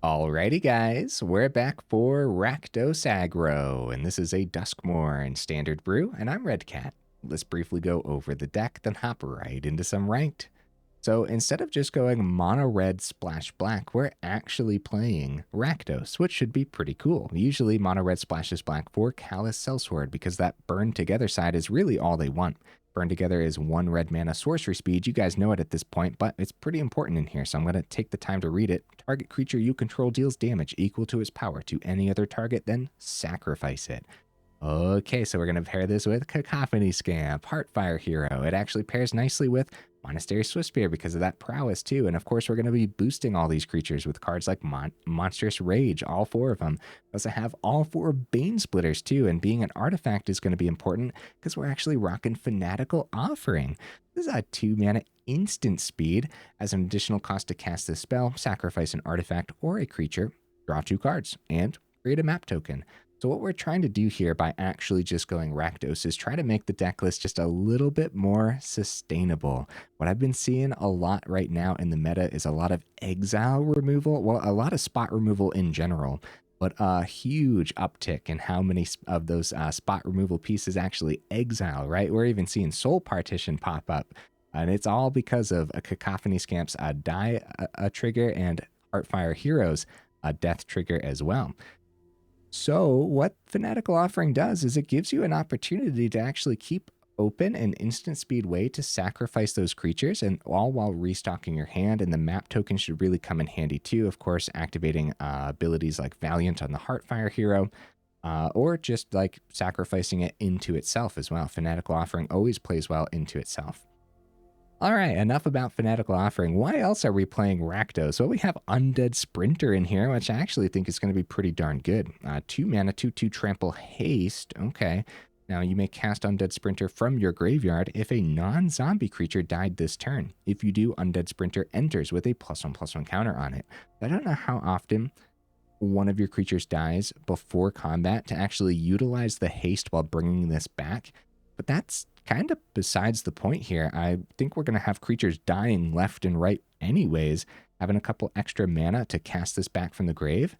Alrighty guys, we're back for Rakdos Aggro, and this is a Duskmourn Standard brew, and I'm Red Cat. Let's briefly go over the deck, then hop right into some ranked. So instead of just going mono red splash black, we're actually playing Rakdos, which should be pretty cool. Usually mono red splashes black for Callous Sell-Sword because that burn together side is really all they want. Burn together is 1 red mana sorcery speed. You guys know it at this point, but it's pretty important in here, so I'm going to take the time to read it. Target creature you control deals damage equal to its power to any other target, then sacrifice it. Okay, so we're going to pair this with Cacophony Scamp, Heartfire Hero. It actually pairs nicely with Monastery Swiftspear because of that prowess too. And of course, we're going to be boosting all these creatures with cards like Monstrous Rage, all 4 of them. We also have all 4 Banesplitters too. And being an artifact is going to be important because we're actually rocking Fanatical Offering. This is a 2 mana instant speed. As an additional cost to cast this spell, sacrifice an artifact or a creature, draw 2 cards, and create a map token. So what we're trying to do here by actually just going Rakdos is try to make the deck list just a little bit more sustainable. What I've been seeing a lot right now in the meta is a lot of exile removal, well, a lot of spot removal in general, but a huge uptick in how many of those spot removal pieces actually exile, right? We're even seeing Soul Partition pop up, and it's all because of a Cacophony Scamp's die trigger and Heartfire Hero's death trigger as well. So what Fanatical Offering does is it gives you an opportunity to actually keep open an instant speed way to sacrifice those creatures, and all while restocking your hand. And the map token should really come in handy too, of course, activating abilities like Valiant on the Heartfire Hero, or just like sacrificing it into itself as well. Fanatical Offering always plays well into itself. All right, enough about Fanatical Offering. Why else are we playing Rakdos? Well, we have Undead Sprinter in here, which I actually think is going to be pretty darn good. 2 mana, 2/2 trample haste. Okay. Now, you may cast Undead Sprinter from your graveyard if a non-zombie creature died this turn. If you do, Undead Sprinter enters with a +1/+1 counter on it. I don't know how often one of your creatures dies before combat to actually utilize the haste while bringing this back, but that's kind of besides the point here. I think we're going to have creatures dying left and right anyways. Having a couple extra mana to cast this back from the grave,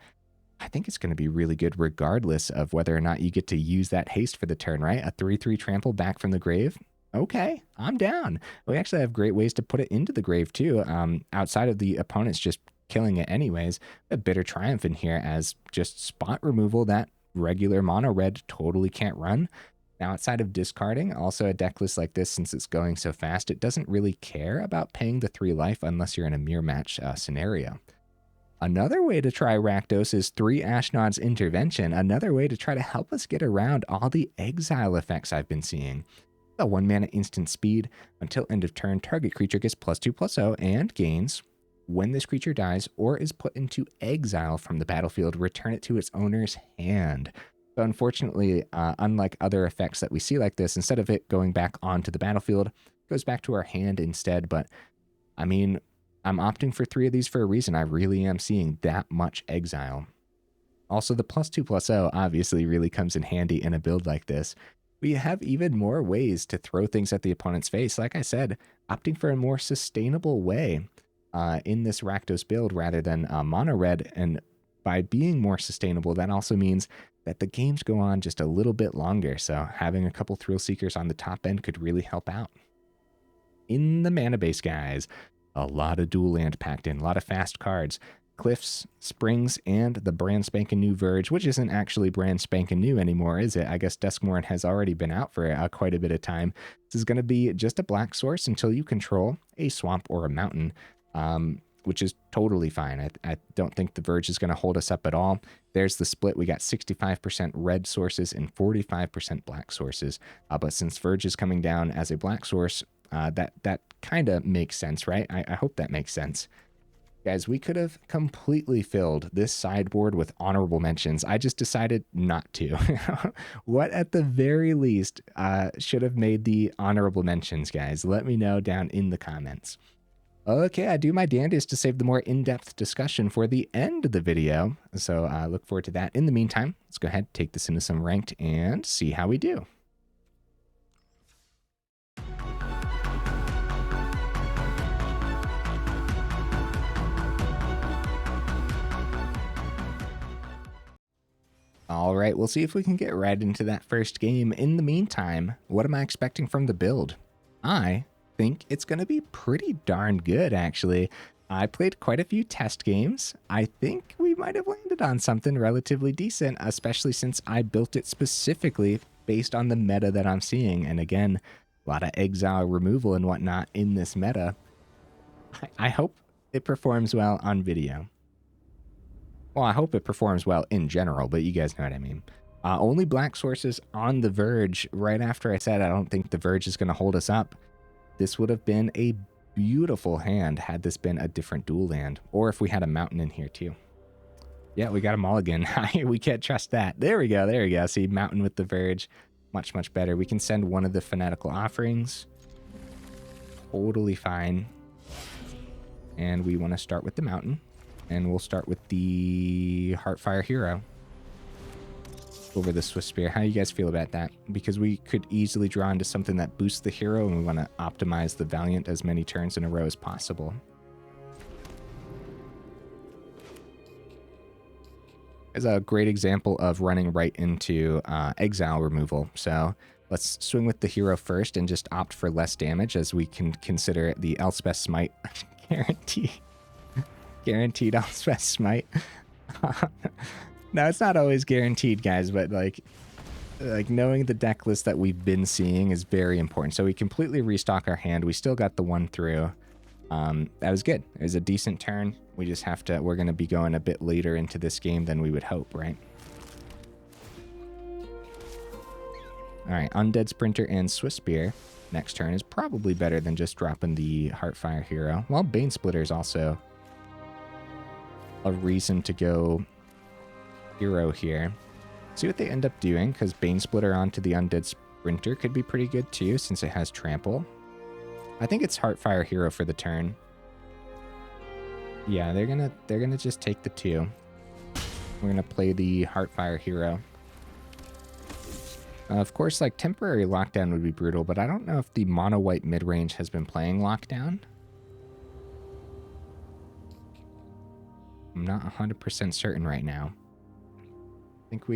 I think it's going to be really good regardless of whether or not you get to use that haste for the turn, right? A 3/3 trample back from the grave. Okay, I'm down. We actually have great ways to put it into the grave too, outside of the opponents just killing it anyways. A Bitter Triumph in here as just spot removal that regular mono red totally can't run. Now, outside of discarding, also a deck list like this, since it's going so fast, it doesn't really care about paying the 3 life unless you're in a mirror match scenario. Another way to try Rakdos is 3 Ashnod's Intervention, another way to try to help us get around all the exile effects I've been seeing. A 1 mana instant speed. Until end of turn, target creature gets +2/+0 and gains. When this creature dies or is put into exile from the battlefield, return it to its owner's hand. So unfortunately, unlike other effects that we see like this, instead of it going back onto the battlefield, it goes back to our hand instead. But I mean, I'm opting for 3 of these for a reason. I really am seeing that much exile. Also, the +2/+0 obviously really comes in handy in a build like this. We have even more ways to throw things at the opponent's face. Like I said, opting for a more sustainable way in this Rakdos build rather than mono red. And by being more sustainable, that also means that the games go on just a little bit longer, so having a couple Thrillseekers on the top end could really help out. In the mana base, guys, a lot of dual land packed in, a lot of fast cards. Cliffs, Springs, and the brand spanking new Verge, which isn't actually brand spanking new anymore, is it? I guess Duskmourn has already been out for quite a bit of time. This is going to be just a black source until you control a swamp or a mountain, which is totally fine. I don't think the Verge is going to hold us up at all. There's the split. We got 65% red sources and 45% black sources. But since Verge is coming down as a black source, that kind of makes sense, right? I hope that makes sense. Guys, we could have completely filled this sideboard with honorable mentions. I just decided not to. What at the very least should have made the honorable mentions, guys? Let me know down in the comments. Okay, I do my damnedest to save the more in-depth discussion for the end of the video, so I look forward to that. In the meantime, let's go ahead, take this into some ranked, and see how we do. All right, we'll see if we can get right into that first game. In the meantime, what am I expecting from the build? I think it's going to be pretty darn good, actually. I played quite a few test games. I think we might have landed on something relatively decent, especially since I built it specifically based on the meta that I'm seeing. And again, a lot of exile removal and whatnot in this meta. I hope it performs well on video. Well, I hope it performs well in general, but you guys know what I mean. Only black sources on the Verge. Right after I said I don't think the Verge is going to hold us up, this would have been a beautiful hand had this been a different dual land, or if we had a mountain in here too. Yeah, we got a mulligan. We can't trust that. There we go, there we go. See, mountain with the Verge, much, much better. We can send one of the Fanatical Offerings. Totally fine. And we want to start with the mountain. And we'll start with the Heartfire Hero over the Swiftspear. How do you guys feel about that? Because we could easily draw into something that boosts the hero, and we want to optimize the Valiant as many turns in a row as possible. Is a great example of running right into exile removal. So let's swing with the hero first and just opt for less damage, as we can consider the Elspeth Smite guaranteed Elspeth Smite. Now, it's not always guaranteed, guys, but like knowing the deck list that we've been seeing is very important. So we completely restock our hand. We still got the one through. That was good. It was a decent turn. We just have to, we're going to be going a bit later into this game than we would hope, right? All right, Undead Sprinter and Swiftspear next turn is probably better than just dropping the Heartfire Hero. Well, Banesplitter is also a reason to go hero here. See what they end up doing, because Banesplitter onto the Undead Sprinter could be pretty good too, since it has trample. I think it's Heartfire Hero for the turn. Yeah, they're gonna just take the 2. We're gonna play the Heartfire Hero. Of course, like, temporary lockdown would be brutal, but I don't know if the mono white mid range has been playing lockdown. I'm not 100% certain right now. I think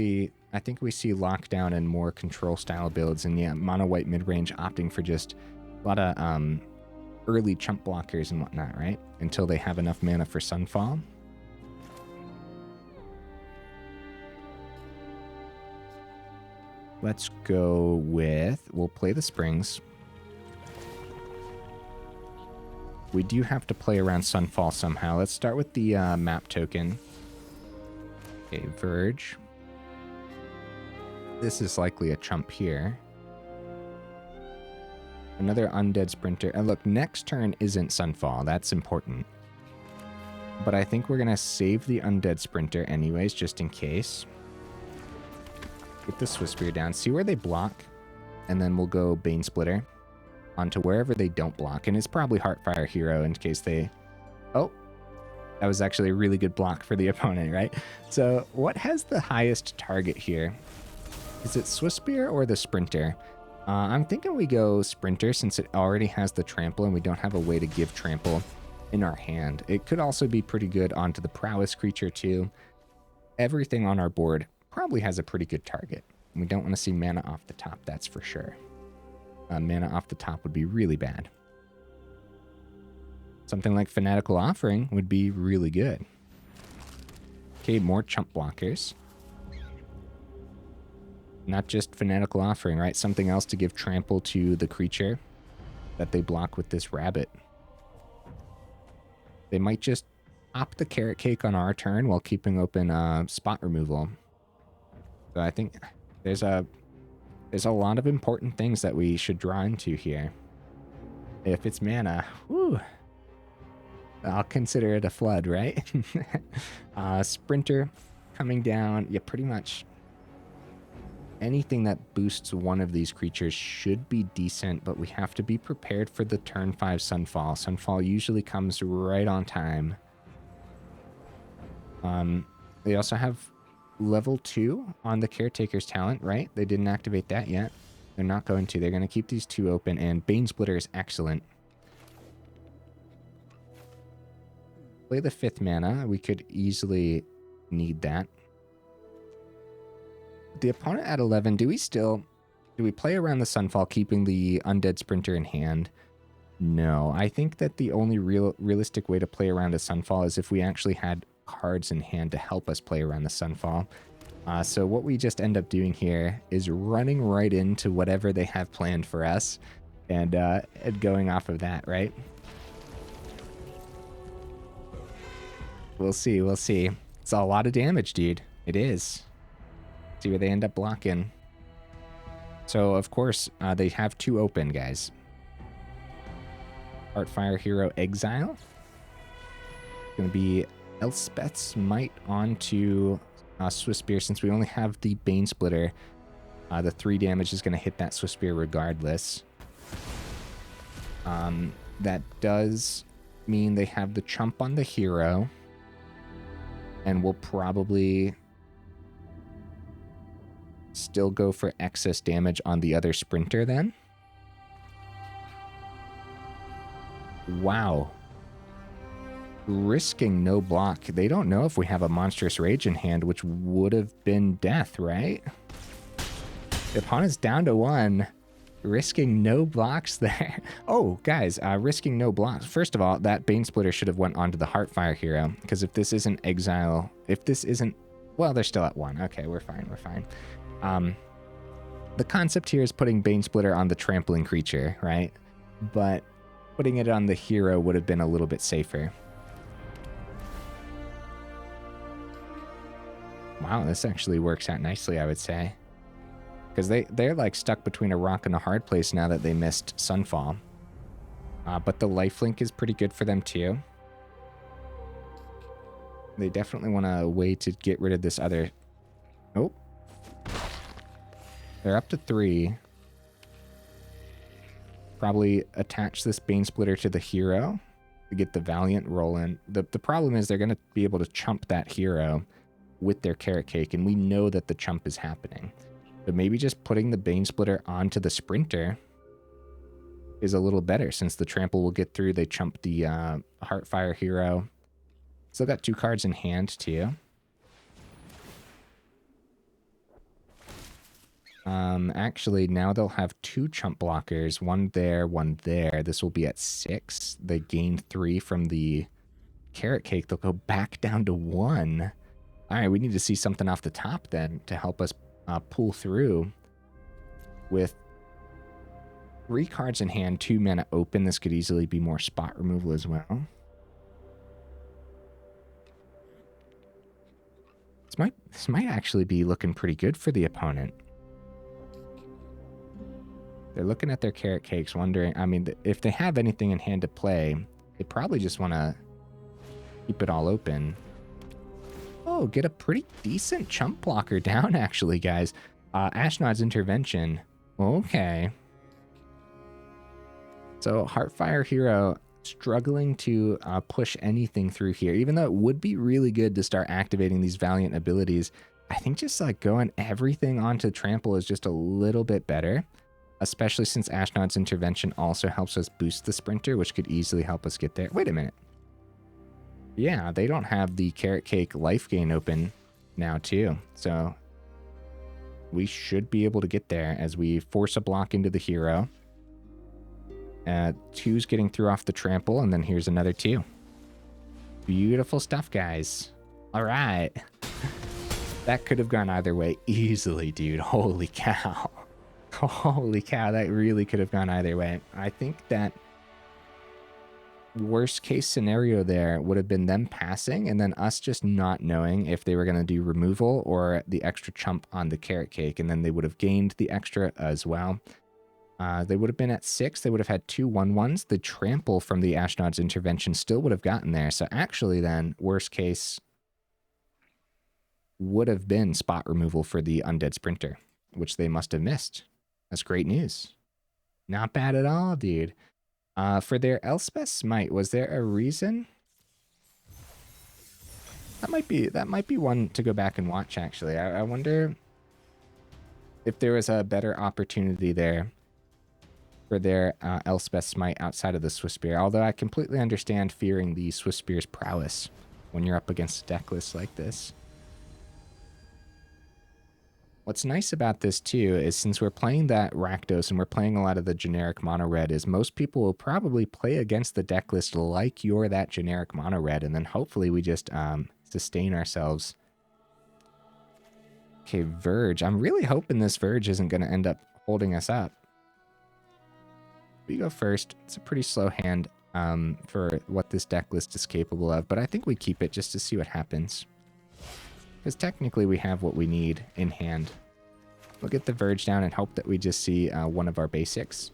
we see lockdown and more control style builds, and yeah, mono white mid range opting for just a lot of early chump blockers and whatnot, right? Until they have enough mana for Sunfall. Let's go with, we'll play the Springs. We do have to play around Sunfall somehow. Let's start with the map token. Okay, Verge. This is likely a chump here. Another Undead Sprinter. And look, next turn isn't Sunfall. That's important. But I think we're going to save the Undead Sprinter anyways, just in case. Get the Swiftspear down. See where they block. And then we'll go Banesplitter onto wherever they don't block. And it's probably Heartfire Hero in case they... Oh, that was actually a really good block for the opponent, right? So what has the highest target here? Is it Swiftspear or the Sprinter? I'm thinking we go Sprinter, since it already has the trample and we don't have a way to give trample in our hand. It could also be pretty good onto the prowess creature too. Everything on our board probably has a pretty good target. We don't want to see mana off the top, that's for sure. Mana off the top would be really bad. Something like Fanatical Offering would be really good. Okay, more chump blockers. Not just Fanatical Offering, right? Something else to give trample to the creature that they block with this rabbit. They might just pop the carrot cake on our turn while keeping open spot removal. So I think there's a lot of important things that we should draw into here. If it's mana, whew, I'll consider it a flood, right? Sprinter coming down. Yeah, pretty much anything that boosts one of these creatures should be decent, but we have to be prepared for the turn 5 Sunfall. Sunfall usually comes right on time. They also have level 2 on the Caretaker's talent, right? They didn't activate that yet. They're not going to. They're going to keep these 2 open, and Banesplitter is excellent. Play the 5th mana. We could easily need that. The opponent at 11, do we play around the Sunfall, keeping the Undead Sprinter in hand? No, I think that the only realistic way to play around a Sunfall is if we actually had cards in hand to help us play around the Sunfall. So what we just end up doing here is running right into whatever they have planned for us and going off of that, right? We'll see, we'll see. It's a lot of damage, dude. It is. See where they end up blocking. So, of course, they have two open, guys. Heartfire Hero Exile. Going to be Elspeth's Might onto Swiftspear. Since we only have the Banesplitter, the 3 damage is going to hit that Swiftspear regardless. That does mean they have the chump on the hero. And we'll probably still go for excess damage on the other Sprinter then. Wow. Risking no block. They don't know if we have a Monstrous Rage in hand, which would have been death, right? The opponent's down to 1. Risking no blocks there. Oh, guys, risking no blocks. First of all, that Banesplitter should have went onto the Heartfire Hero, because if this isn't Exile, if this isn't... Well, they're still at 1. Okay, we're fine, we're fine. The concept here is putting Banesplitter on the trampling creature, right? But putting it on the hero would have been a little bit safer. Wow, this actually works out nicely, I would say. Because they're like stuck between a rock and a hard place now that they missed Sunfall. But the lifelink is pretty good for them too. They definitely want a way to get rid of this other... Oh. They're up to 3. Probably attach this Banesplitter to the hero to get the Valiant rolling. The problem is they're going to be able to chump that hero with their Carrot Cake, and we know that the chump is happening. But maybe just putting the Banesplitter onto the Sprinter is a little better, since the trample will get through. They chump the Heartfire Hero. Still got 2 cards in hand, too. Actually, now they'll have 2 chump blockers. 1 there, 1 there. This will be at 6. They gain 3 from the Carrot Cake. They'll go back down to 1. All right, we need to see something off the top then to help us pull through. With 3 cards in hand, 2 mana open, this could easily be more spot removal as well. This might actually be looking pretty good for the opponent. They're looking at their Carrot Cakes, wondering, I mean, if they have anything in hand to play, they probably just want to keep it all open. Oh, get a pretty decent chump blocker down, actually, guys. Ashnod's Intervention. Okay. So, Heartfire Hero struggling to push anything through here, even though it would be really good to start activating these Valiant abilities. I think just like going everything onto Trample is just a little bit better, especially since Ashnod's Intervention also helps us boost the Sprinter, which could easily help us get there. Wait a minute. Yeah, they don't have the Carrot Cake life gain open now too, so we should be able to get there as we force a block into the hero. 2's getting through off the trample, and then here's another 2. Beautiful stuff, guys. All right. That could have gone either way easily, dude. Holy cow. Holy cow, that really could have gone either way. I think that worst case scenario there would have been them passing and then us just not knowing if they were going to do removal or the extra chump on the Carrot Cake, and then they would have gained the extra as well. They would have been at 6. They would have had 2 1/1s. The trample from the Ashnod's Intervention still would have gotten there. So actually then, worst case would have been spot removal for the Undead Sprinter, which they must have missed. That's great news. Not bad at all, dude. For their Elspeth's Smite, was there a reason? That might be one to go back and watch, actually. I wonder if there was a better opportunity there for their Elspeth's Smite outside of the Swiftspear. Although I completely understand fearing the Swiftspear's prowess when you're up against a deck list like this. What's nice about this too is since we're playing that Rakdos and we're playing a lot of the generic mono red, is most people will probably play against the deck list like you're that generic mono red, and then hopefully we just sustain ourselves. Okay, Verge. I'm really hoping this Verge isn't going to end up holding us up. We go first. It's a pretty slow hand for what this deck list is capable of, but I think we keep it just to see what happens. Because technically we have what we need in hand. We'll get the Verge down and hope that we just see one of our basics.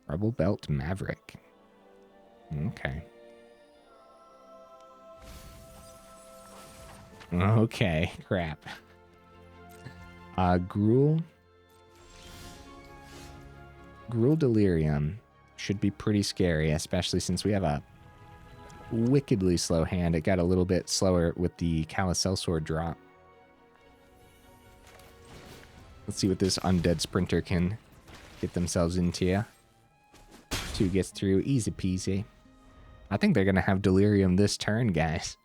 Rebel Belt Maverick. Okay. Okay, crap. Gruul Delirium should be pretty scary, especially since we have a wickedly slow hand. It got a little bit slower with the Callous Sell-Sword drop. Let's see what this Undead Sprinter can get themselves into. 2 gets through, easy peasy. I think they're going to have Delirium this turn, guys.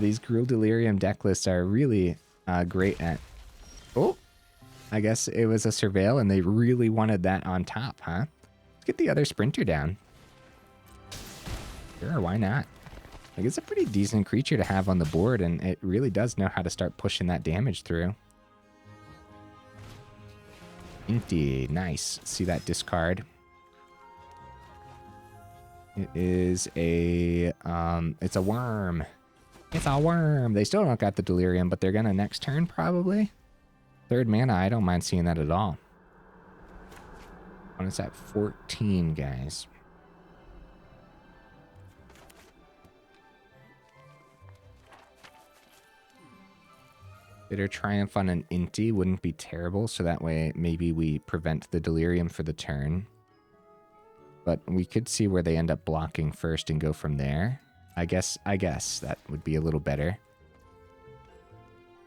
These Gruul Delirium deck lists are really great at... Oh, I guess it was a Surveil and they really wanted that on top, huh? Let's get the other Sprinter down. Sure, why not? Like, it's a pretty decent creature to have on the board, and it really does know how to start pushing that damage through. Inty, nice. See that discard? It is a, it's a worm. It's a worm. They still don't got the Delirium, but they're gonna next turn, probably. 3rd mana, I don't mind seeing that at all. When it's at 14, guys. Bitter Triumph on an Inty wouldn't be terrible, so that way maybe we prevent the Delirium for the turn. But we could see where they end up blocking first and go from there. I guess that would be a little better.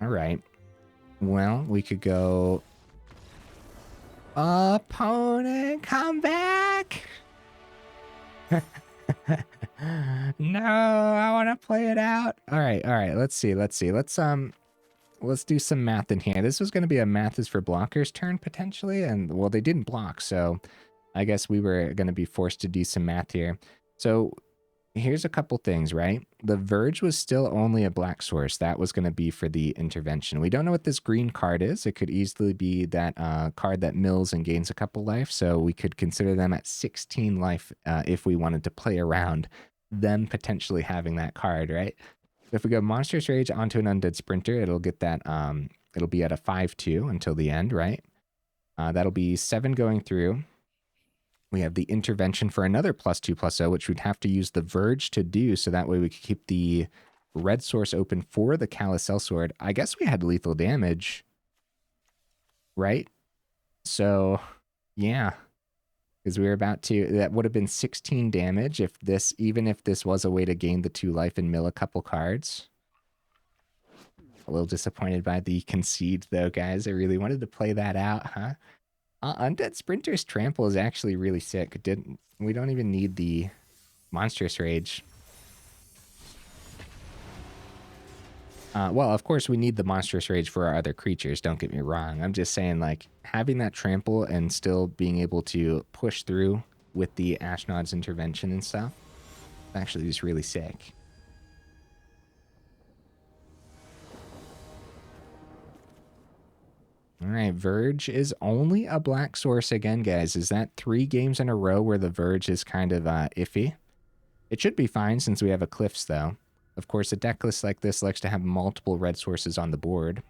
All right. Well, we could go... Opponent, come back! No, I want to play it out. All right. Let's see. Let's do some math in here. This was going to be a math is for blockers turn, potentially. And, well, they didn't block, so I guess we were going to be forced to do some math here. So here's a couple things, right? The Verge was still only a black source. That was going to be for the intervention. We don't know what this green card is. It could easily be that card that mills and gains a couple life, so we could consider them at 16 life if we wanted to play around them potentially having that card, right? If we go Monstrous Rage onto an Undead Sprinter, it'll get that, it'll be at a 5/2 until the end, right? That'll be 7 going through. We have the intervention for another +2/+0, which we'd have to use the Verge to do, so that way we could keep the red source open for the Callous Sell-Sword. I guess we had lethal damage, right? So, yeah. Because we were about to, that would have been 16 damage if this, even if this was a way to gain the 2 life and mill a couple cards. A little disappointed by the concede though, guys. I really wanted to play that out, huh? Undead Sprinter's Trample is actually really sick. We don't even need the Monstrous Rage. Well, of course, we need the Monstrous Rage for our other creatures, don't get me wrong. I'm just saying, like, having that trample and still being able to push through with the Ashnod's intervention and stuff, actually is really sick. All right, Verge is only a black source again, guys. Is that 3 games in a row where the Verge is kind of iffy? It should be fine since we have a Cliffs, though. Of course, a deck list like this likes to have multiple red sources on the board.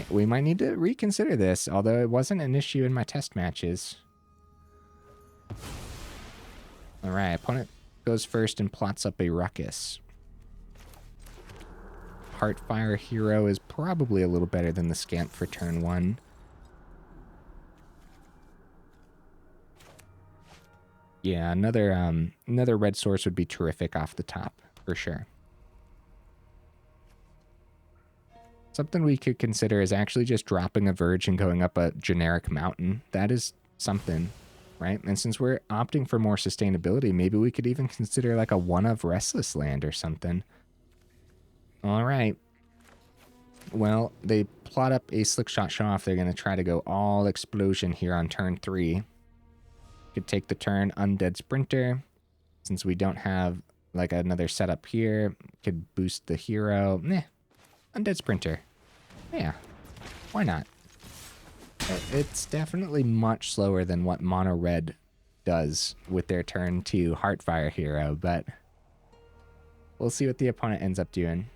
We might need to reconsider this, although it wasn't an issue in my test matches. All right, opponent goes first and plots up a ruckus. Heartfire Hero is probably a little better than the Scamp for turn 1. Yeah, another red source would be terrific off the top, for sure. Something we could consider is actually just dropping a Verge and going up a generic mountain. That is something. right? And since we're opting for more sustainability, maybe we could even consider like a one of Restless Land or something. All right. Well, they plot up a Slick Shot show off. They're going to try to go all explosion here on turn 3. Could take the turn Undead Sprinter. Since we don't have like another setup here, could boost the hero. Undead Sprinter. Yeah, why not? It's definitely much slower than what Mono Red does with their turn 2 Heartfire Hero, but we'll see what the opponent ends up doing.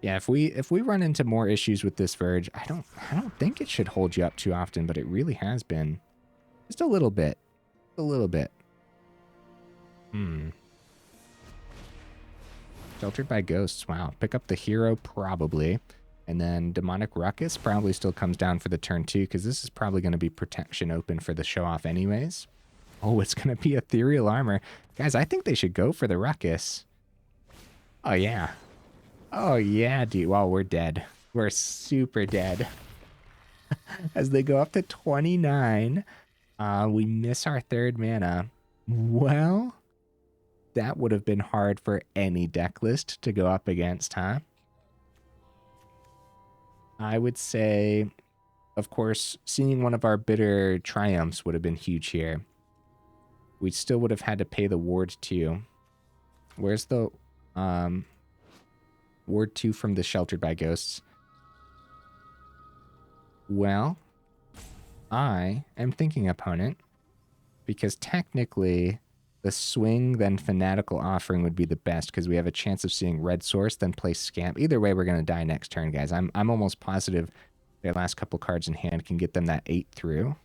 Yeah, if we run into more issues with this Verge, I don't think it should hold you up too often, but it really has been. Just a little bit. A little bit. Sheltered by Ghosts. Wow. Pick up the hero, probably. And then Demonic Ruckus probably still comes down for the turn 2, because this is probably going to be protection open for the show-off anyways. Oh, it's going to be Ethereal Armor. Guys, I think they should go for the Ruckus. Oh, yeah. Oh, yeah, dude. Well, we're dead. We're super dead. As they go up to 29, we miss our 3rd mana. Well, that would have been hard for any deck list to go up against, huh? I would say, of course, seeing one of our bitter triumphs would have been huge here. We still would have had to pay the Ward 2. Where's the Ward 2 from the Sheltered by Ghosts? Well, I am thinking opponent, because technically the swing then Fanatical Offering would be the best, because we have a chance of seeing red source, then play Scamp. Either way, we're going to die next turn, guys. I'm almost positive their last couple cards in hand can get them that 8 through.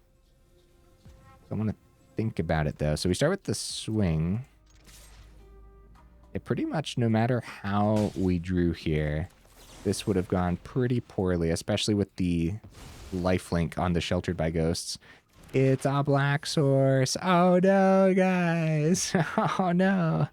I want to think about it, though. So we start with the swing. It pretty much, no matter how we drew here, this would have gone pretty poorly, especially with the lifelink on the Sheltered by Ghosts. It's a black source. Oh no, guys. Oh no.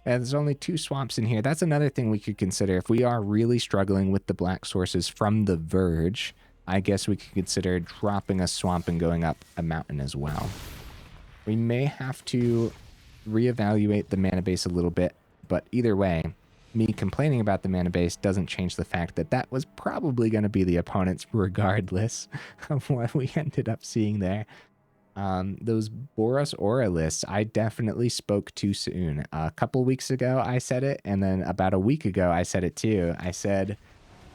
And there's only 2 swamps in here. That's another thing we could consider. If we are really struggling with the black sources from the Verge, I guess we could consider dropping a swamp and going up a mountain as well. We may have to reevaluate the mana base a little bit, but either way, me complaining about the mana base doesn't change the fact that that was probably going to be the opponent's regardless of what we ended up seeing there. Those Boros Aura lists, I definitely spoke too soon. A couple weeks ago, I said it, and then about a week ago, I said it too. I said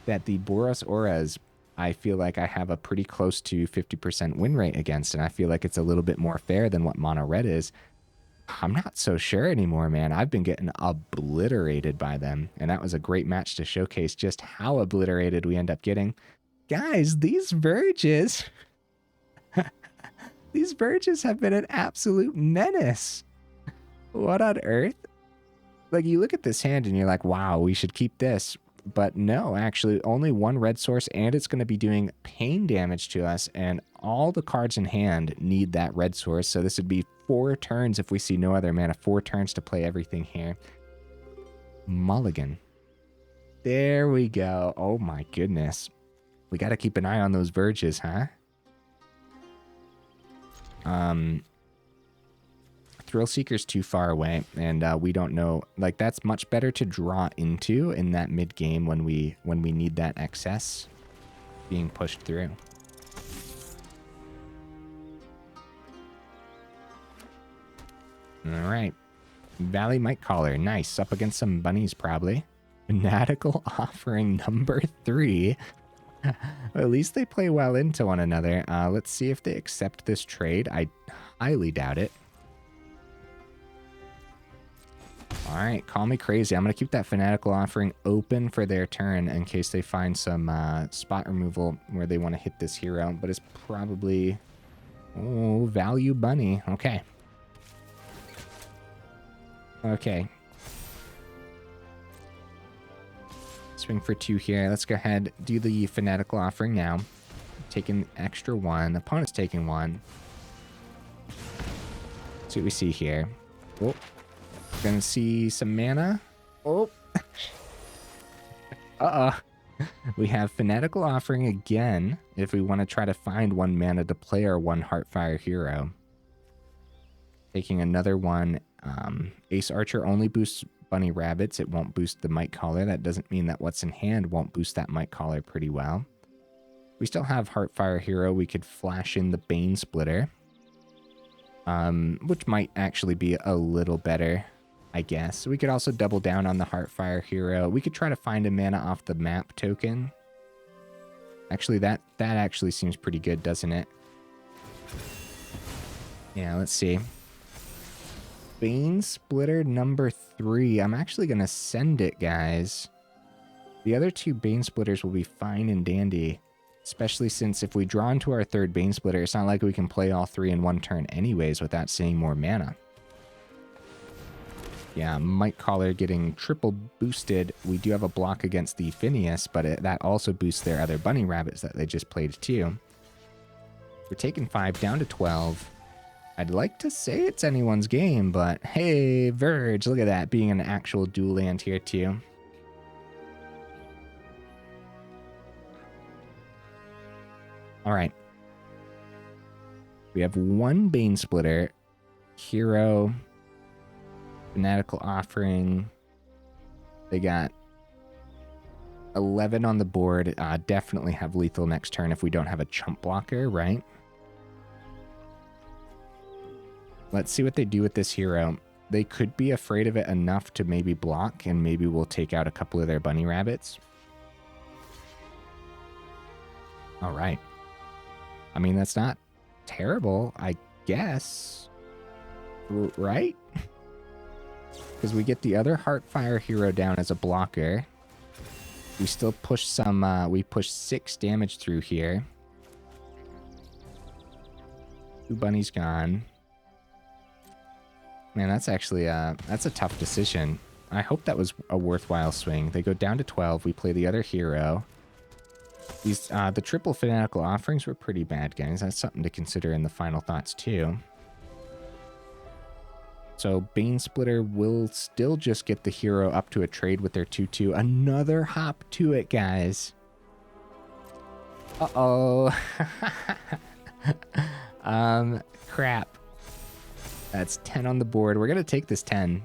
that the Boros Auras, I feel like I have a pretty close to 50% win rate against, and I feel like it's a little bit more fair than what Mono Red is. I'm not so sure anymore, man. I've been getting obliterated by them, and that was a great match to showcase just how obliterated we end up getting. Guys, these Verges... these Verges have been an absolute menace. What on earth? Like, you look at this hand and you're like, wow, we should keep this. But no, actually, only 1 red source, and it's going to be doing pain damage to us, and all the cards in hand need that red source, so this would be 4 turns if we see no other mana. 4 turns to play everything here. Mulligan. There we go. Oh my goodness. We got to keep an eye on those Verges, huh? Thrillseeker's too far away, and we don't know. Like, that's much better to draw into in that mid game when we need that excess being pushed through. All right, Valley Might Caller, nice, up against some bunnies probably. Fanatical Offering number 3. Well, at least they play well into one another. Let's see if they accept this trade. I highly doubt it. All right, call me crazy. I'm going to keep that Fanatical Offering open for their turn in case they find some spot removal where they want to hit this hero, but it's probably... Oh, Value Bunny. Okay. Okay. Swing for 2 here. Let's go ahead, do the Fanatical Offering now. Taking extra 1. Opponent's taking 1. See what we see here. Oh. Gonna see some mana. Oh. Uh-oh. We have Fanatical Offering again if we want to try to find 1 mana to play our 1 Heartfire Hero. Taking another one. Ace Archer only boosts Bunny Rabbits. It won't boost the Might Caller. That doesn't mean that what's in hand won't boost that Might Caller pretty well. We still have Heartfire Hero. We could flash in the Banesplitter, which might actually be a little better, I guess. We could also double down on the Heartfire Hero. We could try to find a mana off the map token. Actually, that actually seems pretty good, doesn't it? Yeah, let's see. Banesplitter number 3. I'm actually going to send it, guys. The other 2 Banesplitters will be fine and dandy, especially since if we draw into our 3rd Banesplitter, it's not like we can play all 3 in 1 turn anyways without seeing more mana. Yeah, Might Caller getting triple boosted. We do have a block against the Phineas, but that also boosts their other Bunny Rabbits that they just played too. We're taking 5 down to 12. I'd like to say it's anyone's game, but hey, Verge, look at that, being an actual dual land here too. All right. We have 1 Banesplitter, Hero, Fanatical Offering. They got 11 on the board. Definitely have lethal next turn if we don't have a chump blocker, right? Let's see what they do with this hero. They could be afraid of it enough to maybe block, and maybe we'll take out a couple of their Bunny Rabbits. All right. I mean, that's not terrible, I guess. Right? Because we get the other Heartfire Hero down as a blocker. We still push some, we push 6 damage through here. 2 bunnies gone. Man, that's actually, that's a tough decision. I hope that was a worthwhile swing. They go down to 12. We play the other hero. These, the triple Fanatical Offerings were pretty bad, guys. That's something to consider in the final thoughts, too. So Banesplitter will still just get the hero up to a trade with their 2/2. Another hop to it, guys. Uh-oh. Crap. That's 10 on the board. We're going to take this 10.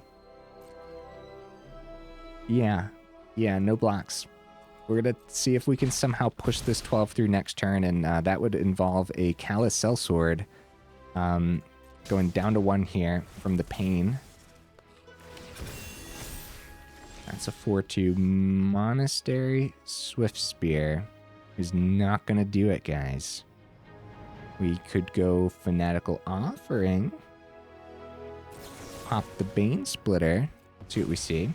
Yeah. Yeah, no blocks. We're going to see if we can somehow push this 12 through next turn, and that would involve a Callous Sell-Sword. Going down to 1 here from the pain. That's a 4/2. Monastery Swiftspear is not going to do it, guys. We could go Fanatical Offering. Pop the Banesplitter. See what we see.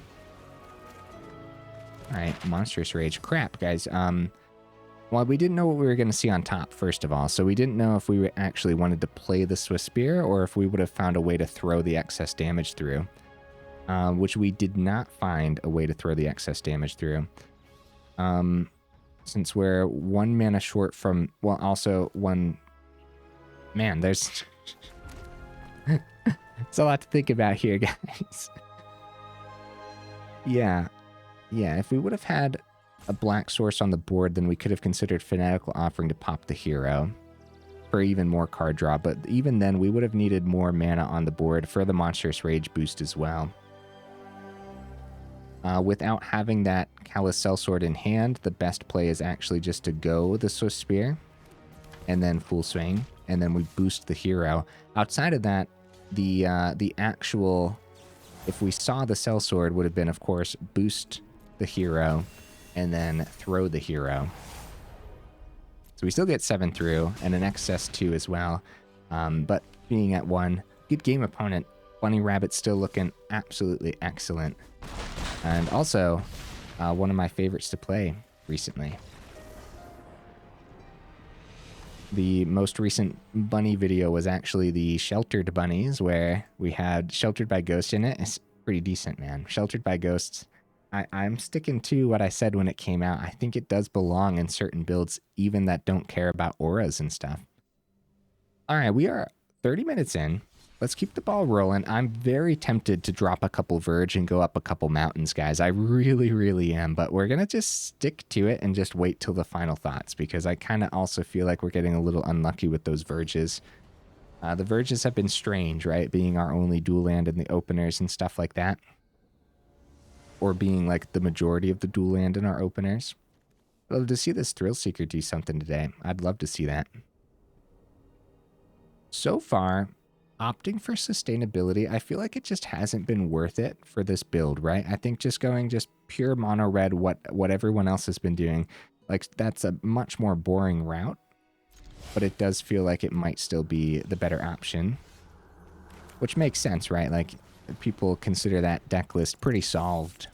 Alright, Monstrous Rage. Crap, guys. Well, we didn't know what we were going to see on top, first of all. So we didn't know if we actually wanted to play the Swiftspear or if we would have found a way to throw the excess damage through. Which we did not find a way to throw the excess damage through. Since we're 1 mana short from... Well, also 1... Man, there's... It's a lot to think about here, guys. Yeah. Yeah, if we would have had a black source on the board, then we could have considered Fanatical Offering to pop the hero for even more card draw. But even then, we would have needed more mana on the board for the Monstrous Rage boost as well. Without having that Callous Sell-Sword in hand, the best play is actually just to go the Swiftspear and then full swing, and then we boost the hero. Outside of that, the actual, if we saw the Sell-Sword, would have been, of course, boost the hero and then throw the hero. So we still get 7 through and an excess 2 as well. But being at 1, good game opponent. Bunny Rabbit still looking absolutely excellent. And also, one of my favorites to play recently. The most recent bunny video was actually the Sheltered Bunnies, where we had Sheltered by Ghost in it. It's pretty decent, man. Sheltered by Ghosts. I'm sticking to what I said when it came out. I think it does belong in certain builds, even that don't care about auras and stuff. All right, we are 30 minutes in. let's keep the ball rolling. I'm very tempted to drop a couple Verge and go up a couple mountains, guys. I really, really am. But we're going to just stick to it and just wait till the final thoughts, because I kind of also feel like we're getting a little unlucky with those Verges. The Verges have been strange, right? Being our only dual land in the openers and stuff like that. Or being like the majority of the dual land in our openers. I'd love to see this Thrillseeker do something today. I'd love to see that. So far, opting for sustainability, I feel like it just hasn't been worth it for this build, right? I think just going just pure mono red, what everyone else has been doing, like that's a much more boring route, but it does feel like it might still be the better option, which makes sense, right? Like people consider that deck list pretty solved.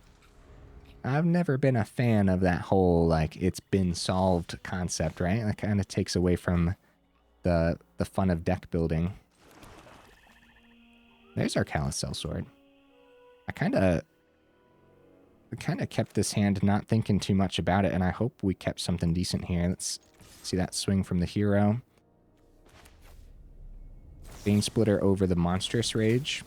I've never been a fan of that whole like it's been solved concept, right? That kind of takes away from the fun of deck building. There's our Callous Sell-Sword. I kind of kept this hand not thinking too much about it, and I hope we kept something decent here. Let's see that swing from the hero. Banesplitter over the Monstrous Rage.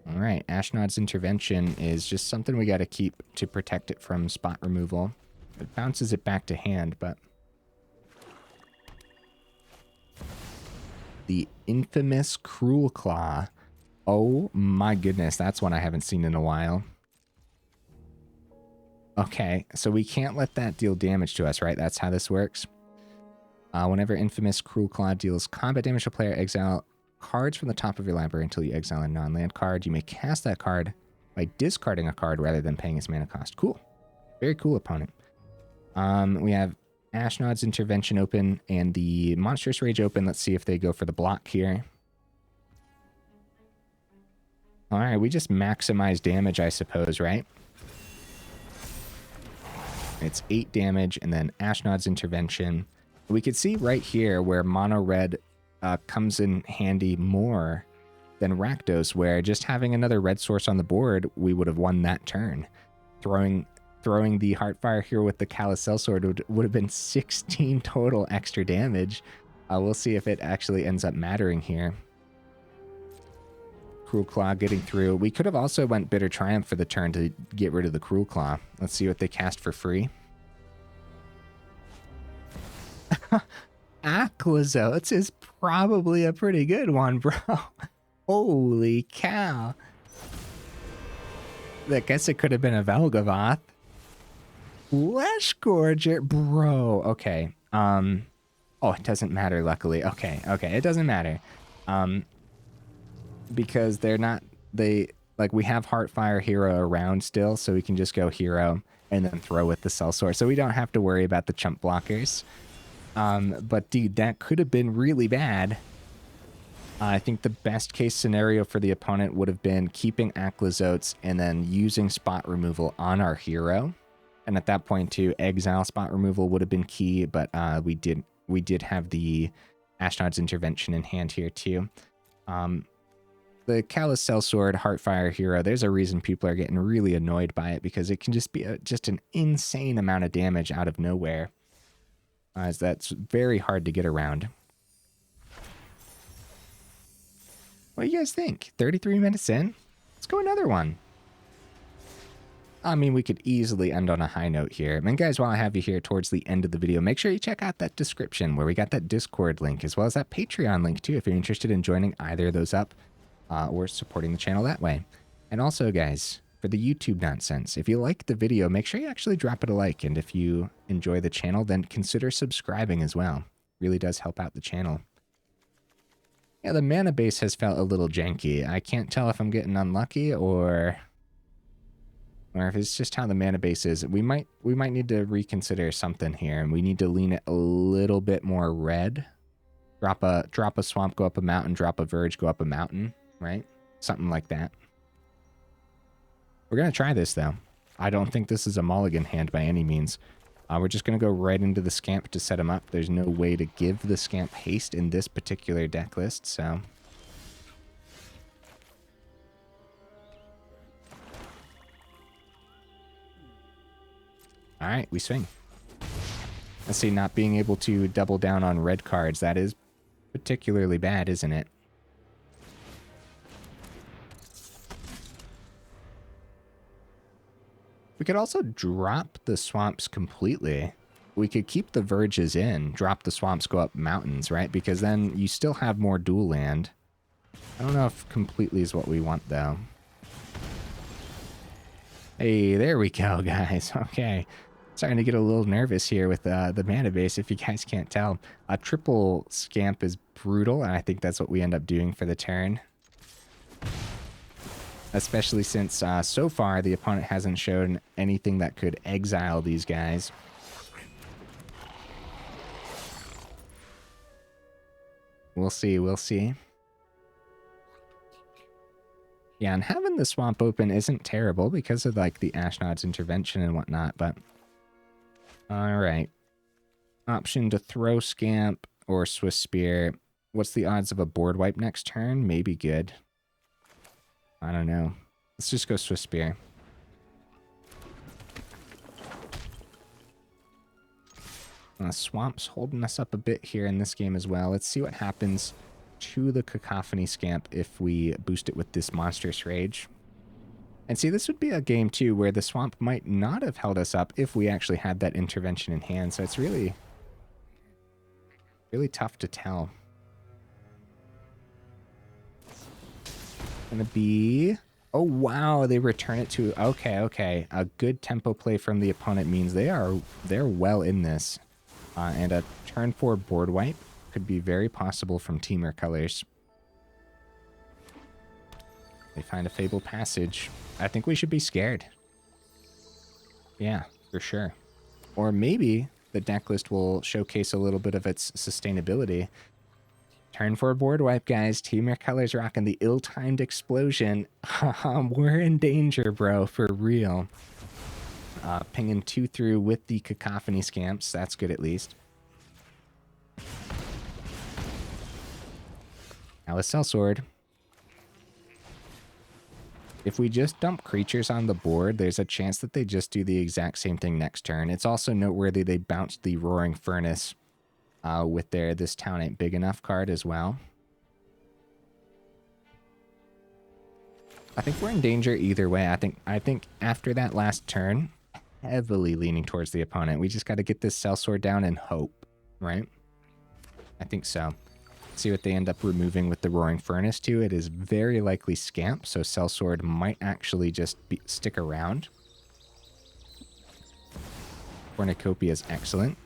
All right, Ashnod's Intervention is just something we got to keep to protect it from spot removal. It bounces it back to hand, but... the infamous Cruel Claw. Oh my goodness, that's one I haven't seen in a while. Okay, so we can't let that deal damage to us, right? That's how this works. Whenever infamous Cruel Claw deals combat damage to a player, exile cards from the top of your library until you exile a non-land card. You may cast that card by discarding a card rather than paying its mana cost. Cool. Very cool opponent. We have Ashnod's Intervention open and the Monstrous Rage open. Let's see if they go for the block here. All right, we just maximize damage, I suppose, right? It's 8 damage, and then Ashnod's Intervention. We could see right here where mono red comes in handy more than Rakdos, where just having another red source on the board, we would have won that turn. Throwing the Heartfire Hero with the Callous Sell-Sword would have been 16 total extra damage. We'll see if it actually ends up mattering here. Cruel Claw getting through. We could have also went Bitter Triumph for the turn to get rid of the Cruel Claw. Let's see what they cast for free. Aquazotes is probably a pretty good one, bro. Holy cow. I guess it could have been a Velgavoth. Flesh Gorger, bro. Okay. Oh, it doesn't matter, luckily. Okay, it doesn't matter. Because they're not, like, we have Heartfire Hero around still, so we can just go Hero and then throw with the Sell-Sword, so we don't have to worry about the chump blockers. But dude, that could have been really bad. I think the best case scenario for the opponent would have been keeping Aquazotes and then using spot removal on our hero. And at that point too, exile spot removal would have been key, but we did have the Ashnod's Intervention in hand here too. The Callous Sell-Sword, Heartfire Hero, there's a reason people are getting really annoyed by it, because it can just be just an insane amount of damage out of nowhere. As that's very hard to get around. What do you guys think? 33 minutes in? Let's go another one. I mean, we could easily end on a high note here. And guys, while I have you here towards the end of the video, make sure you check out that description where we got that Discord link, as well as that Patreon link too, if you're interested in joining either of those up or supporting the channel that way. And also, guys, for the YouTube nonsense, if you like the video, make sure you actually drop it a like. And if you enjoy the channel, then consider subscribing as well. Really does help out the channel. Yeah, the mana base has felt a little janky. I can't tell if I'm getting unlucky or if it's just how the mana base is. We might need to reconsider something here, and we need to lean it a little bit more red. Drop a swamp, go up a mountain, drop a verge, go up a mountain, right? Something like that. We're going to try this, though. I don't think this is a mulligan hand by any means. We're just going to go right into the Scamp to set him up. There's no way to give the Scamp haste in this particular deck list, so... Alright, we swing. Let's see, not being able to double down on red cards. That is particularly bad, isn't it? We could also drop the swamps completely. We could keep the verges in, drop the swamps, go up mountains, right? Because then you still have more dual land. I don't know if completely is what we want, though. Hey, there we go, guys. Okay. Starting to get a little nervous here with the mana base, if you guys can't tell. A triple Scamp is brutal, and I think that's what we end up doing for the turn. Especially since so far the opponent hasn't shown anything that could exile these guys. We'll see, we'll see. Yeah, and having the swamp open isn't terrible because of like the Ashnod's intervention and whatnot, but... Alright. Option to throw Scamp or Swiftspear. What's the odds of a board wipe next turn? Maybe good. I don't know. Let's just go Swiftspear. Swamp's holding us up a bit here in this game as well. Let's see what happens to the Cacophony Scamp if we boost it with this Monstrous Rage. And see, this would be a game too where the swamp might not have held us up if we actually had that intervention in hand. So it's really tough to tell. Gonna be... Oh, wow, they return it to... Okay. A good tempo play from the opponent means they're well in this. And a turn 4 board wipe could be very possible from Teamer colors. They find a Fabled Passage. I think we should be scared. Yeah, for sure. Or maybe the deck list will showcase a little bit of its sustainability. Turn 4 board wipe, guys. Teamer colors rocking the ill-timed explosion. We're in danger, bro, for real. Pinging 2 through with the Cacophony Scamps. That's good at least. Callous Sell-Sword. If we just dump creatures on the board, there's a chance that they just do the exact same thing next turn. It's also noteworthy they bounced the Roaring Furnace with their This Town Ain't Big Enough card as well. I think we're in danger either way. I think after that last turn, heavily leaning towards the opponent. We just got to get this Sell-Sword down and hope, right? I think so. See what they end up removing with the Roaring Furnace too. It is very likely Scamp, so Sell-Sword might actually just stick around. Cornucopia is excellent.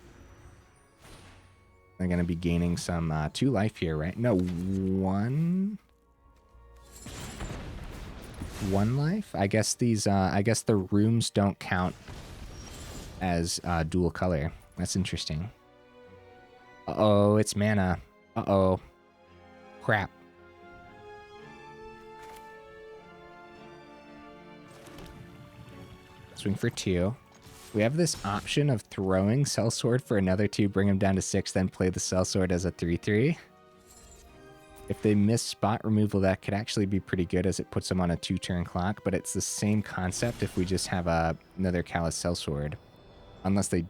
They're going to be gaining some 2 life here, right? No, 1 life? I guess these, I guess the rooms don't count as dual color. That's interesting. Uh-oh, it's mana. Uh-oh. Crap. Swing for 2. We have this option of throwing Sell-Sword for another 2, bring him down to 6, then play the Sell-Sword as a 3/3. If they miss spot removal, that could actually be pretty good as it puts them on a 2-turn clock, but it's the same concept if we just have another Callous Sell-Sword. Unless they...